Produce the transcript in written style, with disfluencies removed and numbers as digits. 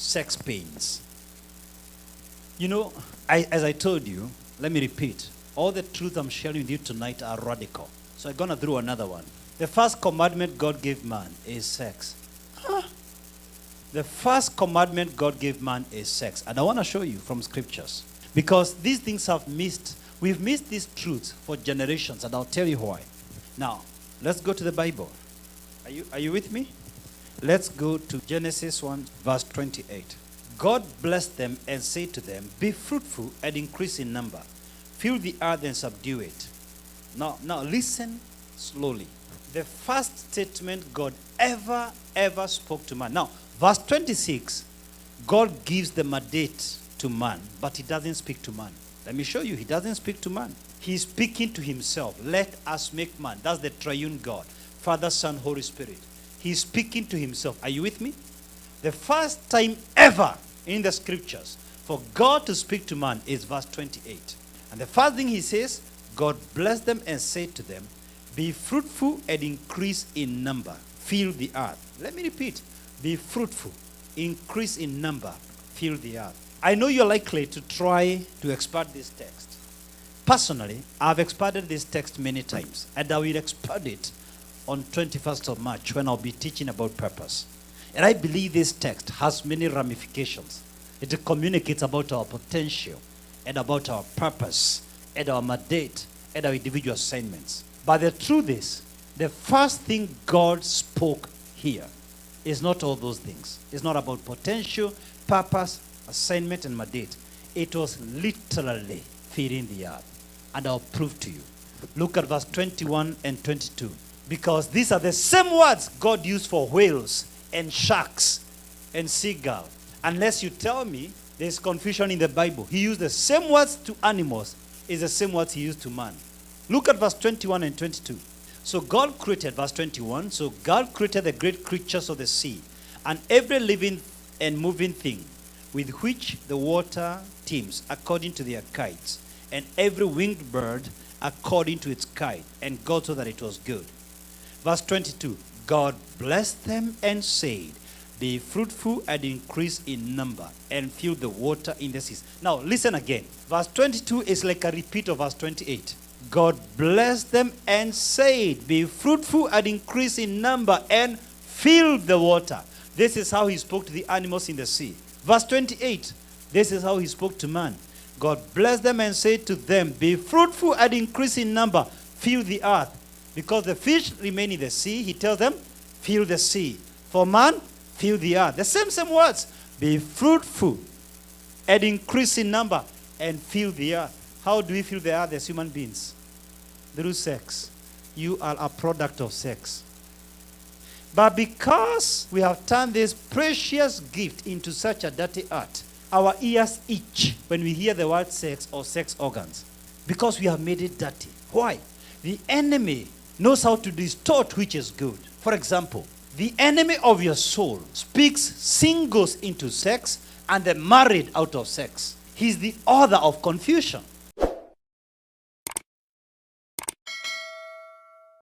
sex pains. You know, as I told you, let me repeat, all the truth I'm sharing with you tonight are radical. So I'm going to throw another one. The first commandment God gave man is sex. The first commandment God gave man is sex. And I want to show you from scriptures. Because these things we've missed these truths for generations, and I'll tell you why. Now, let's go to the Bible. Are you with me? Let's go to Genesis 1, verse 28. God blessed them and said to them, be fruitful and increase in number. Fill the earth and subdue it. Now listen slowly. The first statement God ever spoke to man. Now, verse 26, God gives the mandate to man, but he doesn't speak to man. Let me show you, he doesn't speak to man. He's speaking to himself. Let us make man. That's the triune God. Father, Son, Holy Spirit. He's speaking to himself. Are you with me? The first time ever in the scriptures for God to speak to man is verse 28. And the first thing he says, God blessed them and said to them, be fruitful and increase in number. Fill the earth. Let me repeat. Be fruitful, increase in number, fill the earth. I know you're likely to try to expand this text. Personally, I've expanded this text many times, and I will expand it on 21st of March when I'll be teaching about purpose. And I believe this text has many ramifications. It communicates about our potential and about our purpose and our mandate and our individual assignments. But the truth is, the first thing God spoke here is not all those things. It's not about potential, purpose, assignment, and mandate. It was literally feeding the earth. And I'll prove to you. Look at verse 21 and 22. Because these are the same words God used for whales and sharks and seagull. Unless you tell me there's confusion in the Bible. He used the same words to animals. It's the same words he used to man. Look at verse 21 and 22. So God created, verse 21, so God created the great creatures of the sea and every living and moving thing with which the water teems according to their kites, and every winged bird according to its kite. And God saw that it was good. Verse 22, God blessed them and said, be fruitful and increase in number and fill the water in the seas. Now listen again. Verse 22 is like a repeat of verse 28. God blessed them and said, be fruitful and increase in number and fill the water. This is how he spoke to the animals in the sea. Verse 28, this is how he spoke to man. God blessed them and said to them, be fruitful and increase in number, fill the earth. Because the fish remain in the sea, he tells them, fill the sea. For man, fill the earth. The same words. Be fruitful and increase in number and fill the earth. How do we fill the earth as human beings? Through sex. You are a product of sex. But because we have turned this precious gift into such a dirty art, our ears itch when we hear the word sex or sex organs. Because we have made it dirty. Why? The enemy knows how to distort which is good. For example, the enemy of your soul speaks singles into sex and the married out of sex. He's the author of confusion.